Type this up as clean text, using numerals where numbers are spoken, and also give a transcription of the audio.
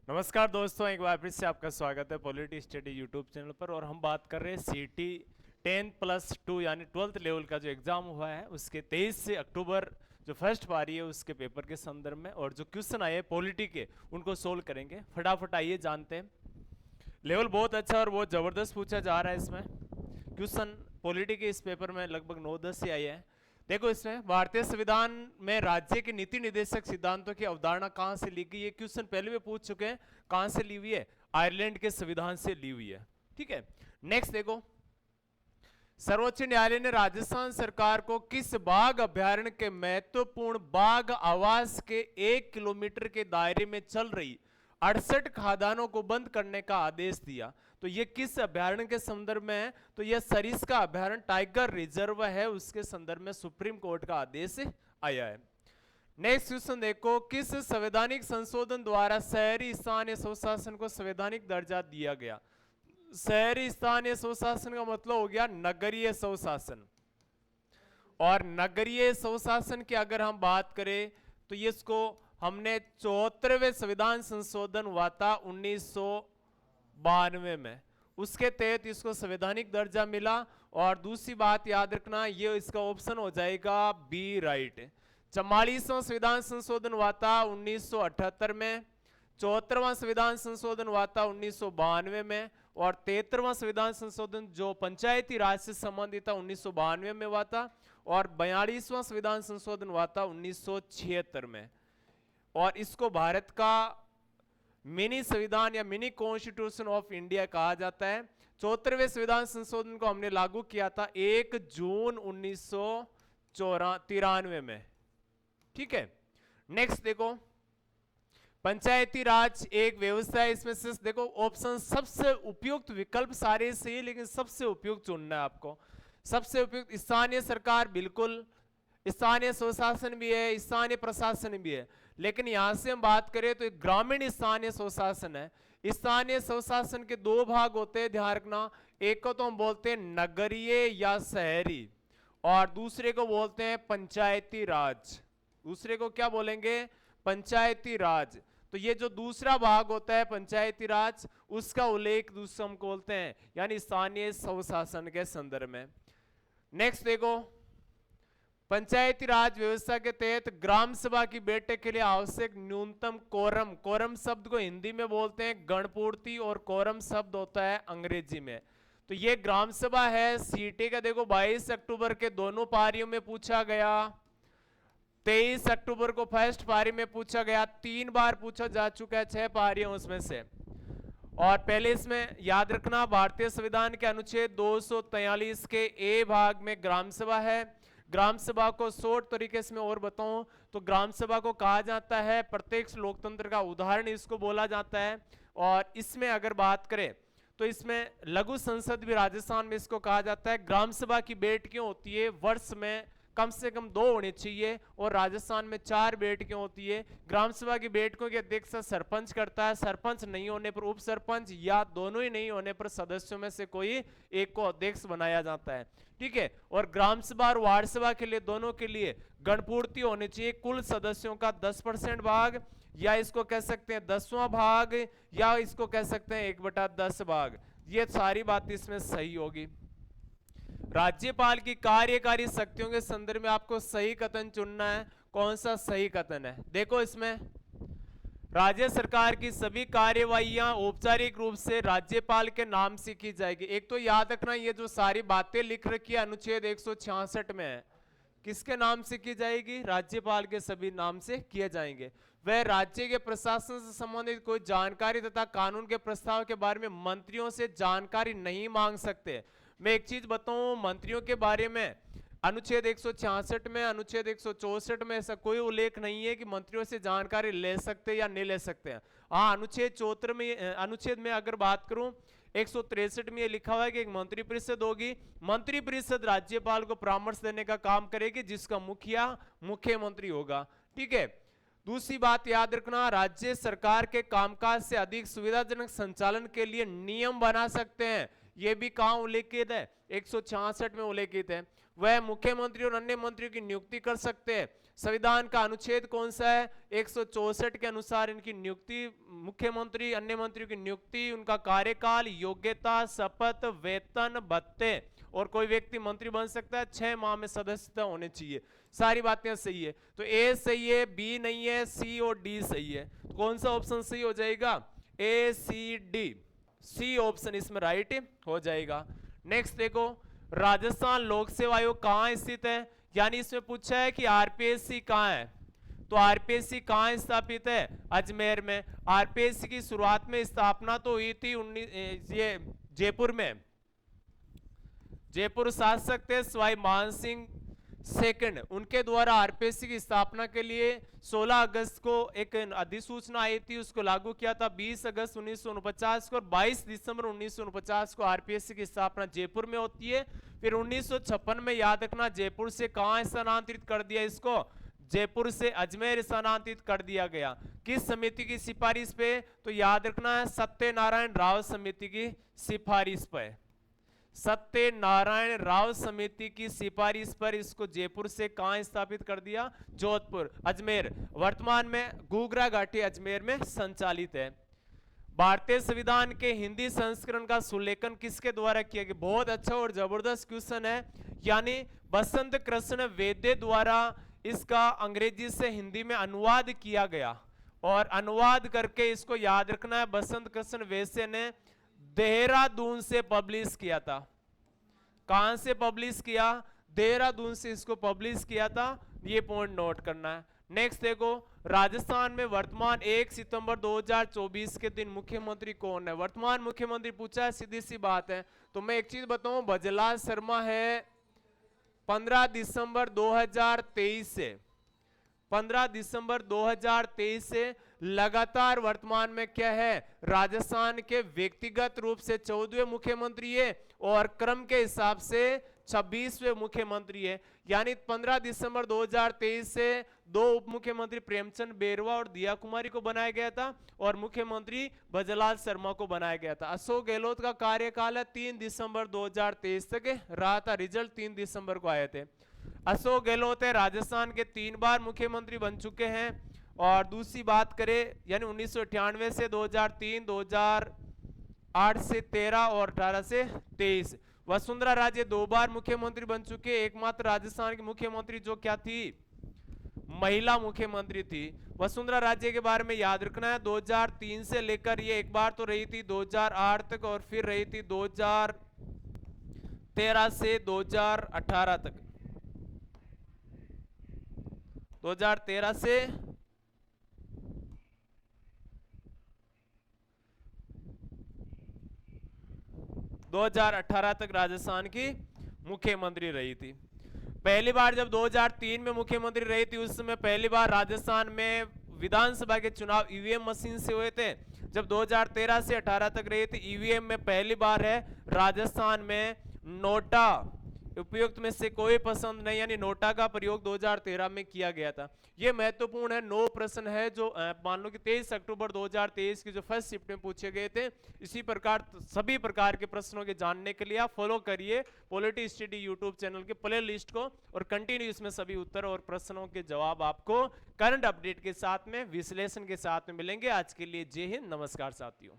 नमस्कार दोस्तों, एक बार फिर से आपका स्वागत है पॉलिटी स्टडी यूट्यूब चैनल पर। और हम बात कर रहे हैं सीटी 10+2 यानी 12th लेवल का जो एग्ज़ाम हुआ है उसके 23 से अक्टूबर जो फर्स्ट पारी है उसके पेपर के संदर्भ में, और जो क्वेश्चन आए पॉलिटी के उनको सोल्व करेंगे। फटाफट आइए जानते हैं। लेवल बहुत अच्छा और बहुत ज़बरदस्त पूछा जा रहा है इसमें क्वेश्चन। पॉलिटी के इस पेपर में लगभग 9-10 से आए हैं। देखो, इसमें भारतीय संविधान में राज्य के नीति निर्देशक सिद्धांतों की अवधारणा कहां से ली गई, ये क्वेश्चन पहले भी पूछ चुके हैं। कहां से ली हुई है? आयरलैंड के संविधान से ली हुई है। ठीक है, नेक्स्ट देखो, सर्वोच्च न्यायालय ने राजस्थान सरकार को किस बाघ अभ्यारण्य के महत्वपूर्ण बाघ आवास के 1 किलोमीटर के दायरे में चल रही 68 खदानों को बंद करने का आदेश दिया? तो ये किस अभ्यारण्य के संदर्भ में है? तो ये सरिस्का अभ्यारण्य टाइगर रिजर्व है, उसके संदर्भ में सुप्रीम कोर्ट का आदेश आया है। नेक्स्ट क्वेश्चन देखो, किस संवैधानिक संशोधन द्वारा शहरी स्थानीय स्वशासन को संवैधानिक दर्जा दिया गया? शहरी स्थानीय स्वशासन का मतलब हो गया नगरीय स्वशासन। और नगरीय स्वशासन की अगर हम बात करें तो ये इसको हमने 74वें संविधान संशोधन हुआ था 1992 में, उसके तहत इसको संवैधानिक दर्जा मिला। और दूसरी बात याद रखना, ये इसका ऑप्शन हो जाएगा बी, राइट। 44वां संविधान संशोधन हुआ था 1978 में, 74वां संविधान संशोधन हुआ था 1992 में, और 73वां संविधान संशोधन जो पंचायती राज से संबंधित था 1992 में हुआ था, और 42वां संविधान संशोधन हुआ था 1976 में। और इसको भारत का मिनी संविधान या मिनी कॉन्स्टिट्यूशन ऑफ इंडिया कहा जाता है। 74वें संविधान संशोधन को हमने लागू किया था 1 जून 1993 में। ठीक है, नेक्स्ट देखो, पंचायती राज एक व्यवस्था है। इसमें से देखो ऑप्शन सबसे उपयुक्त, विकल्प सारे सही लेकिन सबसे उपयुक्त चुनना है आपको। सबसे उपयुक्त स्थानीय सरकार, बिल्कुल। स्थानीय स्वशासन भी है, स्थानीय प्रशासन भी है, लेकिन यहां से हम बात करें तो ग्रामीण स्थानीय स्वशासन है। स्थानीय स्वशासन के दो भाग होते हैं, ध्यान रखना। एक को तो हम बोलते हैं नगरीय या शहरी, और दूसरे को बोलते हैं पंचायती राज। दूसरे को क्या बोलेंगे? पंचायती राज। तो ये जो दूसरा भाग होता है पंचायती राज, उसका उल्लेख दूसरा हम बोलते हैं यानी स्थानीय स्वशासन के संदर्भ में। नेक्स्ट देखो, पंचायती राज व्यवस्था के तहत ग्राम सभा की बैठक के लिए आवश्यक न्यूनतम कोरम, कोरम शब्द को हिंदी में बोलते हैं गणपूर्ति, और कोरम शब्द होता है अंग्रेजी में। तो ये ग्राम सभा है। सीटी का देखो 22 अक्टूबर के दोनों पारियों में पूछा गया, 23 अक्टूबर को फर्स्ट पारी में पूछा गया, 3 बार पूछा जा चुका है 6 पारियों उसमें से। और पहले इसमें याद रखना, भारतीय संविधान के अनुच्छेद 243 के ए भाग में ग्राम सभा है। ग्राम सभा को शॉर्ट तरीके से मैं और बताऊं तो ग्राम सभा को कहा जाता है प्रत्यक्ष लोकतंत्र का उदाहरण इसको बोला जाता है। और इसमें अगर बात करें तो इसमें लघु संसद भी राजस्थान में इसको कहा जाता है। ग्राम सभा की बैठकें होती है वर्ष में कम से कम 2 होनी चाहिए, और राजस्थान में 4 बैठकें होती है। ग्राम सभा की बैठकों की अध्यक्षता सरपंच करता है। सरपंच नहीं होने पर उप सरपंच, या दोनों ही नहीं होने पर सदस्यों में से कोई एक को अध्यक्ष बनाया जाता है। ठीक है, और ग्राम सभा और वार्ड सभा के लिए दोनों के लिए गणपूर्ति होनी चाहिए, कुल सदस्यों का 10% भाग, या इसको कह सकते हैं 10वां भाग, या इसको कह सकते हैं 1/10 भाग। ये सारी बात इसमें सही होगी। राज्यपाल की कार्यकारी शक्तियों के संदर्भ में आपको सही कथन चुनना है। कौन सा सही कथन है? देखो, इसमें राज्य सरकार की सभी कार्यवाहियां औपचारिक रूप से राज्यपाल के नाम से की जाएगी। एक तो याद रखना, ये जो सारी बातें लिख रखी है अनुच्छेद 166 में है, किसके नाम से की जाएगी? राज्यपाल के सभी नाम से किए जाएंगे। वह राज्य के प्रशासन से संबंधित कोई जानकारी तथा कानून के प्रस्ताव के बारे में मंत्रियों से जानकारी नहीं मांग सकते। मैं एक चीज बताऊं, मंत्रियों के बारे में अनुच्छेद 166 में, अनुच्छेद 164 में ऐसा कोई उल्लेख नहीं है कि मंत्रियों से जानकारी ले सकते या नहीं ले सकते हैं। हाँ, अनुच्छेद 74 में, अनुच्छेद में अगर बात करूं 163 में लिखा हुआ है कि एक मंत्री परिषद होगी। मंत्री परिषद राज्यपाल को परामर्श देने का काम करेगी, जिसका मुखिया मुख्यमंत्री होगा। ठीक है, दूसरी बात याद रखना, राज्य सरकार के कामकाज से अधिक सुविधाजनक संचालन के लिए नियम बना सकते हैं। यह भी कहां उल्लेखित है? 166 में उल्लेखित है। वह मुख्यमंत्री और अन्य मंत्रियों की नियुक्ति कर सकते हैं। संविधान का अनुच्छेद कौन सा है? 164 के अनुसार इनकी नियुक्ति, मुख्यमंत्री अन्य मंत्रियों की नियुक्ति, उनका कार्यकाल, योग्यता, शपथ, वेतन, भत्ते, और कोई व्यक्ति मंत्री बन सकता है 6 माह में सदस्यता होने चाहिए। सारी बातें सही है, तो ए सही है, बी नहीं है, सी और डी सही है। तो कौन सा ऑप्शन सही हो जाएगा? ए सी डी, सी ऑप्शन इसमें राइट हो जाएगा। नेक्स्ट देखो, राजस्थान लोक सेवा आयोग कहां स्थित है? यानी इसमें पूछा है कि आरपीएससी कहां है, तो आरपीएससी कहां स्थापित है? अजमेर में। आरपीएससी की शुरुआत में स्थापना तो हुई थी ये जयपुर में। जयपुर शासक थे सवाई मान सिंह सेकंड, उनके द्वारा आरपीएससी की स्थापना के लिए 16 अगस्त को एक अधिसूचना आई थी, उसको लागू किया था 20 अगस्त 1949 को, और 22 दिसंबर 1949 को आरपीएससी की स्थापना जयपुर में होती है। फिर 1956 में, याद रखना, जयपुर से कहां स्थानांतरित कर दिया इसको? जयपुर से अजमेर स्थानांतरित कर दिया गया। किस समिति की सिफारिश पे? तो याद रखना है सत्यनारायण राव समिति की सिफारिश पे। सत्यनारायण राव समिति की सिफारिश पर इसको जयपुर से कहां स्थापित कर दिया? जोधपुर, अजमेर। वर्तमान में घूघरा घाटी अजमेर में संचालित है। भारतीय संविधान के हिंदी संस्करण का सुलेखन किसके द्वारा किया गया? बहुत अच्छा और जबरदस्त क्वेश्चन है, यानी बसंत कृष्ण वैद्य द्वारा इसका अंग्रेजी से हिंदी में अनुवाद किया गया, और अनुवाद करके इसको याद रखना है, बसंत कृष्ण वैद्य ने देहरादून से पब्लिश किया था। कहां से पब्लिश किया? देहरादून से इसको पब्लिश किया था, ये पॉइंट नोट करना है। नेक्स्ट देखो, राजस्थान में वर्तमान 1 सितंबर 2024 के दिन मुख्यमंत्री कौन है? वर्तमान मुख्यमंत्री पूछा है, सीधी सी बात है। तो मैं एक चीज बताऊं, भजलाल शर्मा है 15 दिसंबर 2023 से, 15 दिसंबर 2023 से लगातार वर्तमान में क्या है? राजस्थान के व्यक्तिगत रूप से 14वें मुख्यमंत्री है, और क्रम के हिसाब से 26वें मुख्यमंत्री है। यानी 15 दिसंबर 2023 से 2 उप मुख्यमंत्री प्रेमचंद बेरवा और दिया कुमारी को बनाया गया था, और मुख्यमंत्री भजलाल शर्मा को बनाया गया था। अशोक गहलोत का कार्यकाल है 3 दिसंबर 2023 तक रहा था, रिजल्ट 3 दिसंबर को आए थे। अशोक गहलोत है राजस्थान के 3 बार मुख्यमंत्री बन चुके हैं। और दूसरी बात करें, यानी 1998 से 2003, 2008 से 13 और 18 से 23। वसुंधरा राजे 2 बार मुख्यमंत्री बन चुके, एकमात्र राजस्थान की मुख्यमंत्री जो क्या थी? महिला मुख्यमंत्री थी। वसुंधरा राजे के बारे में याद रखना है, 2003 से लेकर ये एक बार तो रही थी 2008 तक, और फिर रही थी 2013 से 2018 तक। 2013 से 2018 तक राजस्थान की मुख्यमंत्री रही थी। पहली बार जब 2003 में मुख्यमंत्री रही थी, उस समय पहली बार राजस्थान में विधानसभा के चुनाव ईवीएम मशीन से हुए थे। जब 2013 से 18 तक रही थी, ईवीएम में पहली बार है राजस्थान में नोटा उपयुक्त में से कोई पसंद नहीं, यानी नोटा का प्रयोग 2013 में किया गया था। ये महत्वपूर्ण है। 9 प्रश्न है जो मान लो कि 23 अक्टूबर 2023 की जो फर्स्ट शिफ्ट में पूछे गए थे। इसी प्रकार सभी प्रकार के प्रश्नों के जानने के लिए आप फॉलो करिए पॉलिटी स्टडी यूट्यूब चैनल के प्ले लिस्ट को, और कंटिन्यू इसमें सभी उत्तर और प्रश्नों के जवाब आपको करंट अपडेट के साथ में, विश्लेषण के साथ में मिलेंगे। आज के लिए जय हिंद, नमस्कार साथियों।